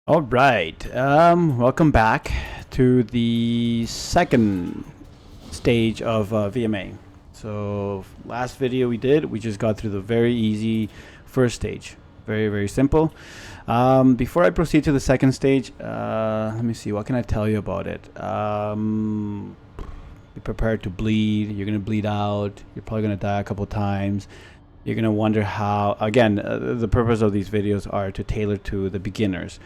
All right. Welcome back to the second stage of vMA. So last video we just got through the very easy first stage. Very, very simple. Before I proceed to the second stage, let me see. What can I tell you about it? Be prepared to bleed. You're going to bleed out. You're probably going to die a couple times. You're going to wonder how. Again, the purpose of these videos are to tailor to the beginners.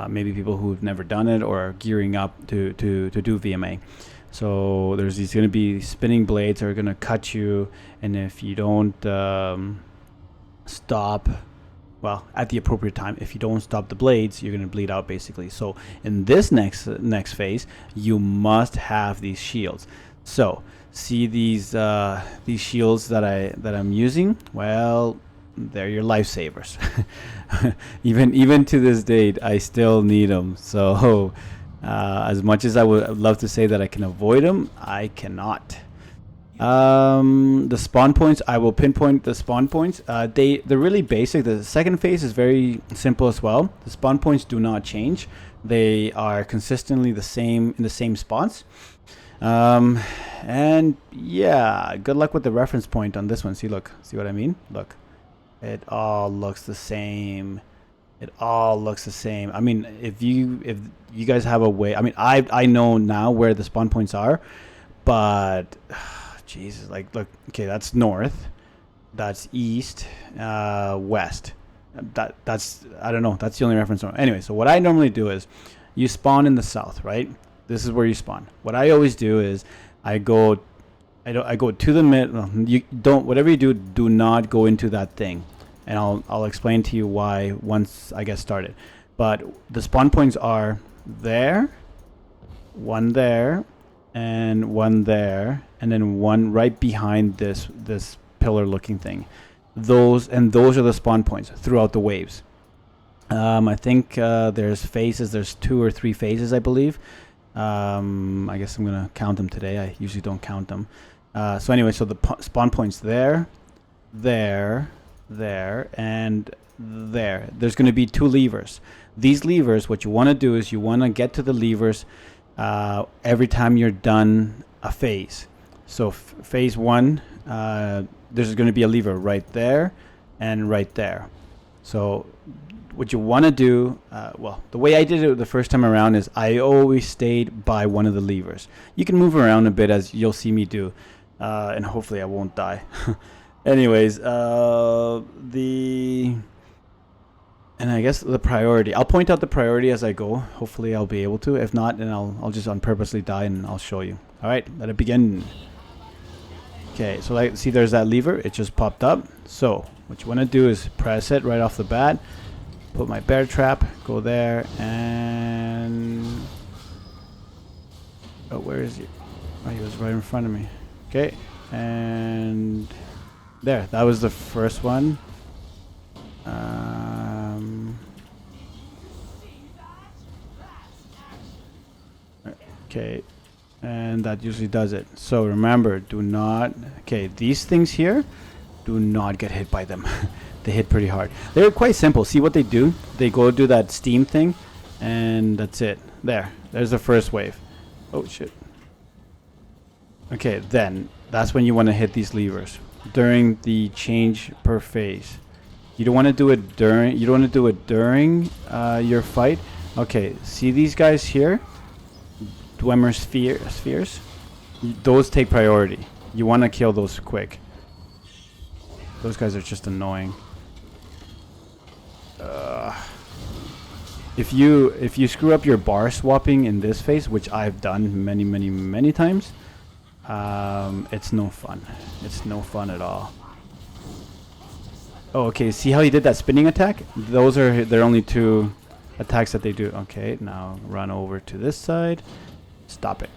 Maybe people who've never done it or are gearing up to do vMA. So there's going to be spinning blades that are going to cut you, and if you don't stop, well, at the appropriate time, if you don't stop the blades, you're going to bleed out basically. So in this next phase, you must have these shields. So see these shields that I'm using. Well, they're your lifesavers. even to this date, I still need them. So as much as I would love to say that I can avoid them, I cannot. The spawn points, I will pinpoint the spawn points. They're really basic. The second phase is very simple as well. The spawn points do not change. They are consistently the same in the same spots. And yeah, good luck with the reference point on this one. See what I mean? Look. It all looks the same. It all looks the same. I mean, if you guys have a way, I mean, I know now where the spawn points are, but Jesus, like, look, okay, that's north, that's east, west. That's I don't know. That's the only reference. Anyway, so what I normally do is, you spawn in the south, right? This is where you spawn. What I always do is, I go to the mid. You don't. Whatever you do, do not go into that thing, and I'll explain to you why once I get started. But the spawn points are there, one there, and one there, and then one right behind this pillar-looking thing. Those are the spawn points throughout the waves. I think there's phases. There's 2 or 3 phases, I believe. I guess I'm gonna count them today. I usually don't count them. So anyway, so the spawn points there, and there. There's going to be 2 levers. These levers, what you want to do is you want to get to the levers every time you're done a phase. So phase 1, there's going to be a lever right there and right there. So what you want to do, well, the way I did it the first time around is I always stayed by one of the levers. You can move around a bit, as you'll see me do. And hopefully I won't die. Anyways, and I guess the priority. I'll point out the priority as I go. Hopefully I'll be able to. If not, then I'll just unpurposely die and I'll show you. All right, let it begin. Okay, so like, see, there's that lever. It just popped up. So what you want to do is press it right off the bat. Put my bear trap. Go there and where is he? Oh, he was right in front of me. Okay, and there, that was the first one. Okay, and that usually does it. So remember, do not, okay, these things here, do not get hit by them. They hit pretty hard. They're quite simple. See what they do? They go do that steam thing, and that's it. There's the first wave. Oh shit. Okay, then that's when you want to hit these levers during the change per phase. You don't want to do it during. You don't want to do it during your fight. Okay, see these guys here, Dwemer spheres. Those take priority. You want to kill those quick. Those guys are just annoying. If you screw up your bar swapping in this phase, which I've done many times. It's no fun. It's no fun at all. Oh, okay. See how he did that spinning attack? Those are their only 2 attacks that they do. Okay, now run over to this side. Stop it.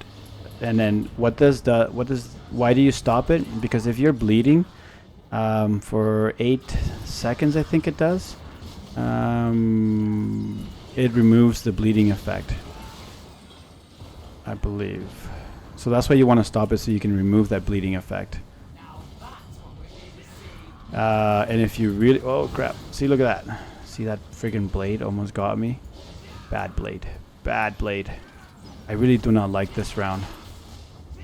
And then why do you stop it? Because if you're bleeding for 8 seconds, I think it does, it removes the bleeding effect, I believe. So that's why you want to stop it, so you can remove that bleeding effect. And if you really, oh crap! See, look at that. See that freaking blade almost got me. Bad blade. Bad blade. I really do not like this round.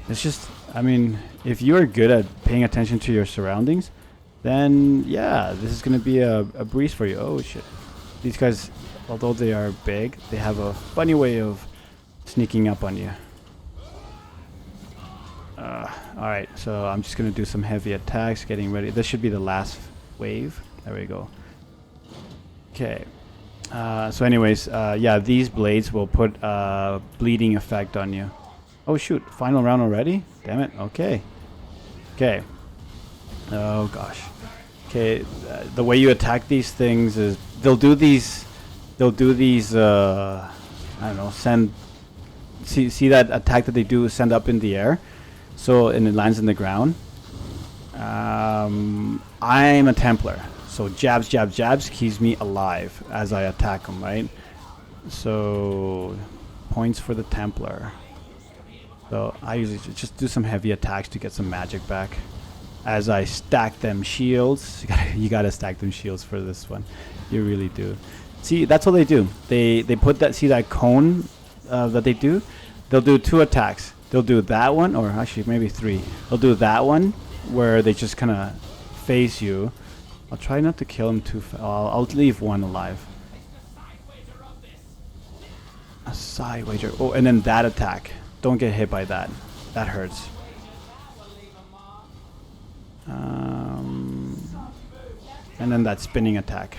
It's just, I mean, if you are good at paying attention to your surroundings, then yeah, this is going to be a breeze for you. Oh shit. These guys, although they are big, they have a funny way of sneaking up on you. Alright, so I'm just going to do some heavy attacks, getting ready. This should be the last wave. There we go. Okay. So anyways, yeah, these blades will put bleeding effect on you. Oh shoot, final round already? Damn it, okay. Okay. Oh gosh. Okay, the way you attack these things is they'll do these I don't know, see that attack that they do send up in the air, so and it lands in the ground. I'm a Templar, so jabs keeps me alive as I attack them, right? So points for the Templar. So I usually just do some heavy attacks to get some magic back as I stack them shields. You gotta stack them shields for this one. You really do. See, that's what they do. They put that, see that cone that they do? They'll do 2 attacks. They'll do that one, or actually maybe 3. They'll do that one where they just kind of face you. I'll try not to kill him too fast. I'll leave one alive. A side wager. Oh, and then that attack. Don't get hit by that. That hurts. And then that spinning attack.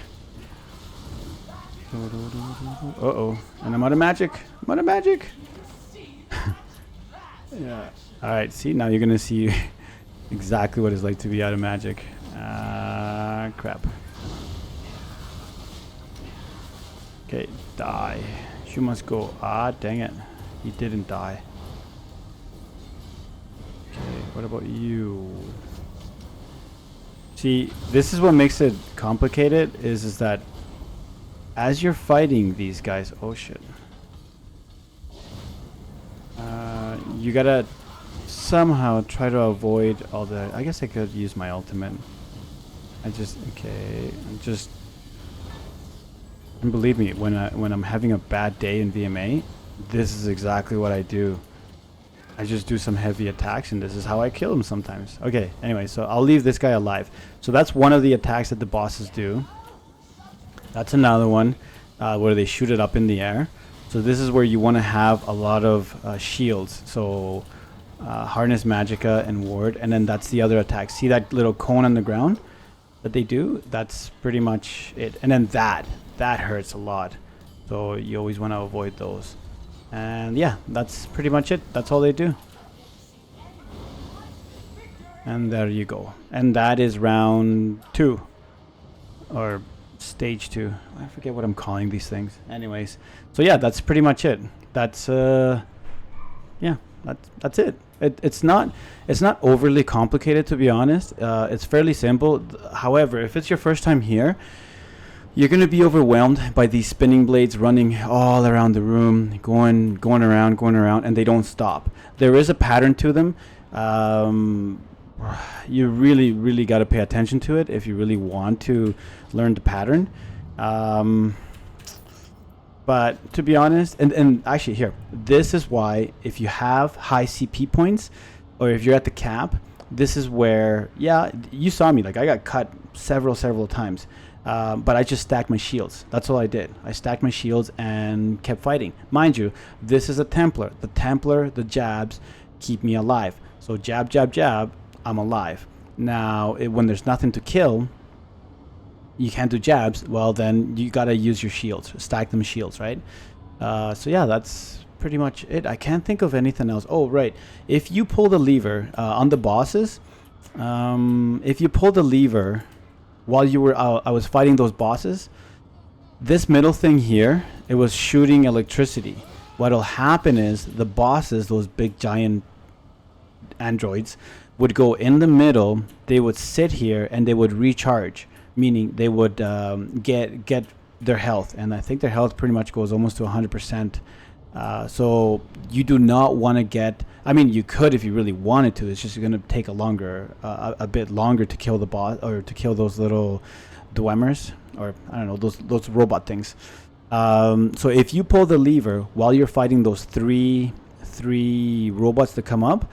Uh-oh. And I'm out of magic. I'm out of magic. Yeah. Alright, see, now you're going to see exactly what it's like to be out of magic. Crap. Okay, die. You must go. Ah, dang it. He didn't die. Okay, what about you? See, this is what makes it complicated, is that as you're fighting these guys, oh shit. You gotta somehow try to avoid all the, I guess I could use my ultimate. And believe me, when I'm having a bad day in vMA, this is exactly what I do. I just do some heavy attacks, and this is how I kill them sometimes. Okay, anyway, so I'll leave this guy alive. So that's one of the attacks that the bosses do. That's another one where they shoot it up in the air. So this is where you want to have a lot of shields. So harness, Magica, and ward, and then that's the other attack. See that little cone on the ground that they do? That's pretty much it. And then that hurts a lot. So you always want to avoid those. And yeah, that's pretty much it. That's all they do. And there you go. And that is round 2. Or stage 2. I forget what I'm calling these things. Anyways. So yeah, that's pretty much it. That's yeah, that's it. It's not overly complicated, to be honest. It's fairly simple. However, if it's your first time here, you're going to be overwhelmed by these spinning blades running all around the room, going around, and they don't stop. There is a pattern to them. You really got to pay attention to it if you really want to learn the pattern. But to be honest, and actually here, this is why if you have high CP points, or if you're at the cap, this is where, yeah, you saw me, like I got cut several times. But I just stacked my shields. That's all I did. I stacked my shields and kept fighting. Mind you, this is a Templar. The Templar, the jabs, keep me alive. So jab, I'm alive. Now, when there's nothing to kill, you can't do jabs. Well, then you gotta use your shields. Stack them shields, right? So yeah, that's pretty much it. I can't think of anything else. Oh, right. If you pull the lever on the bosses, if you pull the lever while you were I was fighting those bosses, this middle thing here, it was shooting electricity. What'll happen is the bosses, those big giant androids, would go in the middle, they would sit here and they would recharge, meaning they would get their health, and I think their health pretty much goes almost to 100%. So you do not want to get, I mean, you could if you really wanted to. It's just going to take a bit longer to kill the boss, or to kill those little dwemmers, or I don't know, those robot things. So if you pull the lever while you're fighting those three robots that come up,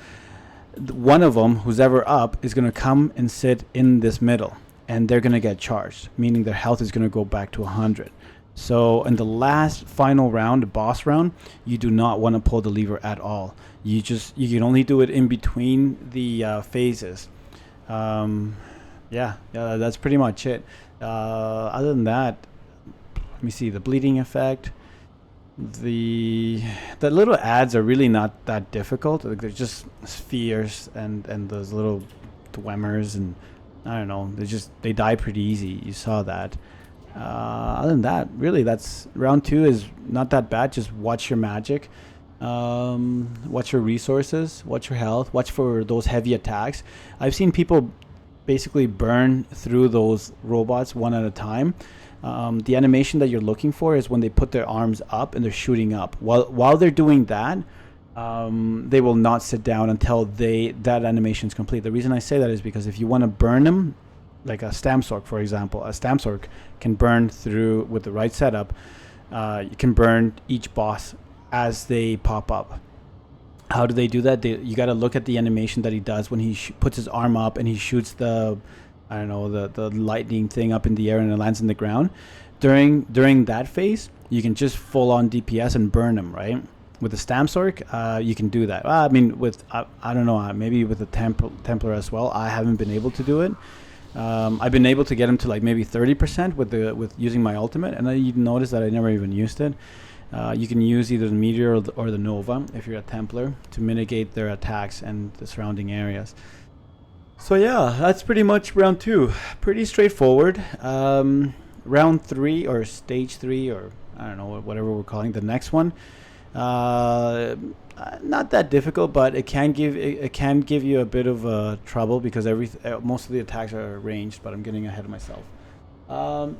one of them, who's ever up, is going to come and sit in this middle, and they're going to get charged, meaning their health is going to go back to 100. So in the last final round, the boss round, you do not want to pull the lever at all. You can only do it in between the phases. Yeah, that's pretty much it. Other than that, let me see the bleeding effect. The little ads are really not that difficult. Like, they're just spheres and those little dwemmers, and I don't know. They die pretty easy. You saw that. Other than that, really, that's round 2 is not that bad. Just watch your magic, watch your resources, watch your health, watch for those heavy attacks. I've seen people basically burn through those robots one at a time. The animation that you're looking for is when they put their arms up and they're shooting up. While they're doing that, they will not sit down until that animation is complete. The reason I say that is because if you want to burn them, like a Stamsork, for example, a Stamsork can burn through with the right setup. You can burn each boss as they pop up. How do they do that? You got to look at the animation that he does when he puts his arm up and he shoots the lightning thing up in the air and it lands in the ground. During that phase, you can just full on DPS and burn them, right? With the Stamsork, you can do that. I mean, with I don't know, maybe with the Templar as well. I haven't been able to do it. I've been able to get him to like maybe 30% with using my ultimate, and you notice that I never even used it. You can use either the Meteor or the Nova if you're a Templar to mitigate their attacks and the surrounding areas. So yeah, that's pretty much round 2. Pretty straightforward. Round 3 or stage 3, or I don't know, whatever we're calling the next one. Not that difficult, but it can give you a bit of trouble because most of the attacks are ranged. But I'm getting ahead of myself.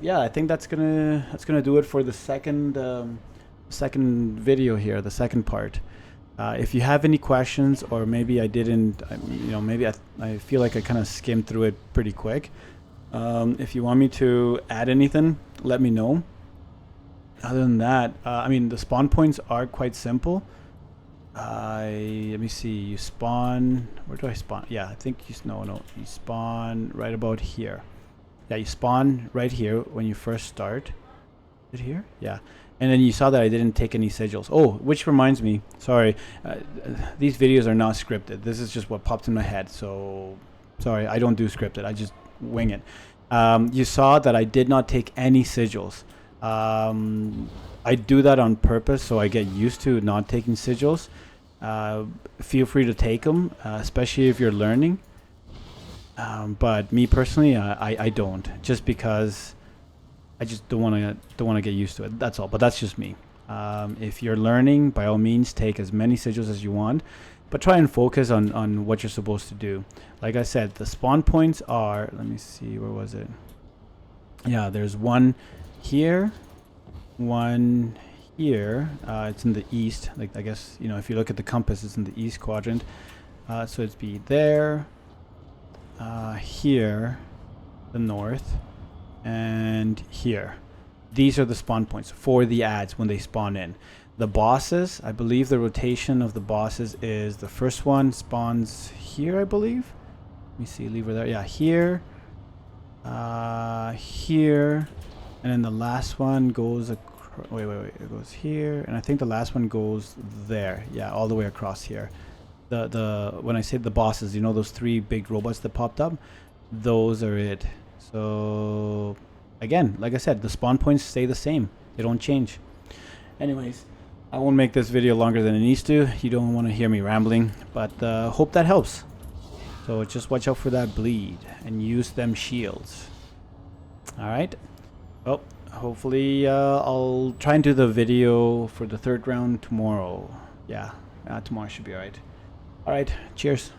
Yeah, I think that's gonna do it for the second video here, the second part. If you have any questions, or maybe I didn't, maybe I feel like I kind of skimmed through it pretty quick. If you want me to add anything, let me know. Other than that, I mean, the spawn points are quite simple. Let me see. You spawn. Where do I spawn? Yeah, I think you spawn right about here. Yeah, you spawn right here when you first start. Is it here? Yeah. And then you saw that I didn't take any sigils. Oh, which reminds me. Sorry, these videos are not scripted. This is just what popped in my head. So, sorry, I don't do scripted. I just wing it. You saw that I did not take any sigils. I do that on purpose so I get used to not taking sigils. Feel free to take them, especially if you're learning. But me personally, I don't, just because I just don't want to get used to it. That's all. But that's just me. If you're learning, by all means, take as many sigils as you want, but try and focus on what you're supposed to do. Like I said, the spawn points are. Let me see. Where was it? Yeah, there's one here, one here. It's in the east. Like, I guess, if you look at the compass, it's in the east quadrant. So it'd be there, here, the north, and here. These are the spawn points for the ads when they spawn in. The bosses, I believe the rotation of the bosses is the first one spawns here, I believe. Let me see, lever there. Yeah, here, here, and then the last one goes wait, it goes here, and I think the last one goes there. Yeah, all the way across here. When I say the bosses, those 3 big robots that popped up, those are it. So again, like I said, the spawn points stay the same. They don't change. Anyways, I won't make this video longer than it needs to. You don't want to hear me rambling, but hope that helps. So just watch out for that bleed and use them shields. Alright. Well, hopefully I'll try and do the video for the 3rd round tomorrow. Yeah, tomorrow should be alright. Alright, cheers.